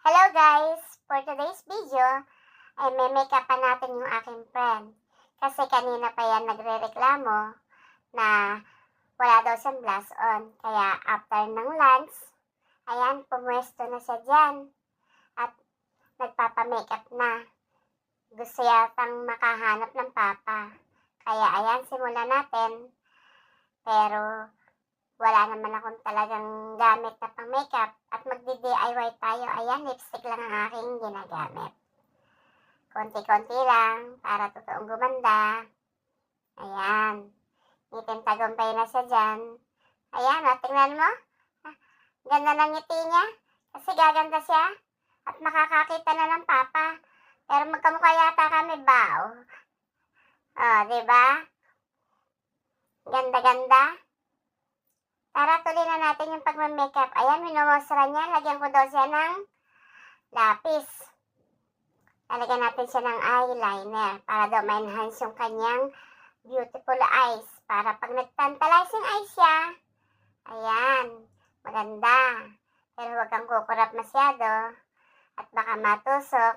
Hello guys! For today's video, ay may-makeupan natin yung aking friend. Kasi kanina pa yan nagre-reklamo na wala daw siyang blush on. Kaya after ng lunch, ayan, pumwesto na siya dyan. At nagpapa-makeup na. Gusto yatang makahanap ng papa. Kaya ayan, simulan natin. Pero wala naman akong talagang gamit na pang makeup at magdi-DIY tayo. Ayan, lipstick lang ang aking ginagamit. Konti-konti lang para totoong gumanda. Ayan. Ngiting tagumpay na siya dyan. Ayan, o, tingnan mo. Ganda ng ngiti niya. Kasi gaganda siya. At makakakita na ng papa. Pero magkamukha yata kami ba? O, diba? Ganda-ganda. Tara, tuloy na natin yung pagmamakeup. Ayan, minumostra niya. Lagyan ko daw siya ng lapis. Lalagyan natin siya ng eyeliner para daw ma-enhance yung kanyang beautiful eyes. Para pag nag-tantalizing eyes siya, ayan, maganda. Pero huwag kang kukurap masyado at baka matusok.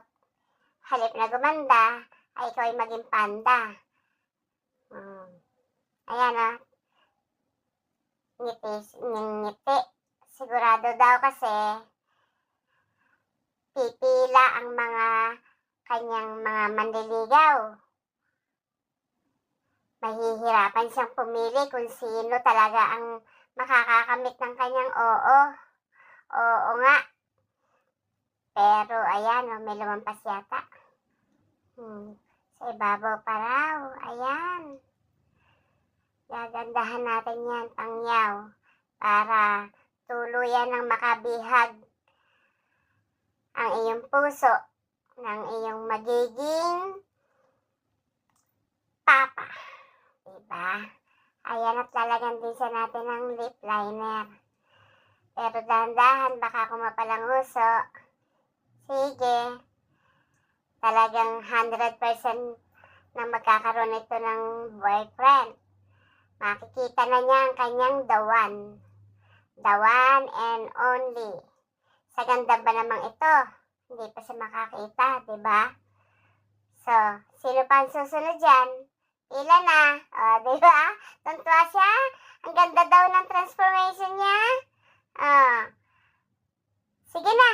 Halip na gumanda, ay ikaw ay maging panda. Ayan, o. Ngiti. Sigurado daw kasi pipila ang mga kanyang mga manliligaw. Mahihirapan siyang pumili kung sino talaga ang makakakamit ng kanyang oo. Oo nga. Pero ayan, may lumampas yata. Sa ibabaw pa raw. Ayan. Gagandahan natin yan, pangyaw, para tuluyan ng makabihag ang iyong puso ng iyong magiging papa. Diba? Ayan, at lalagyan din siya natin ng lip liner. Pero dahan-dahan, baka kumapalang uso. Sige. Talagang 100% na magkakaroon ito ng boyfriend. Makikita na niya ang kanyang the one. The one and only. Sa ganda ba namang ito? Hindi pa siya makakita, diba? So, sino pa ang susunod dyan? Pila na. O, diba? Tuntua siya. Ang ganda daw ng transformation niya. Sige na.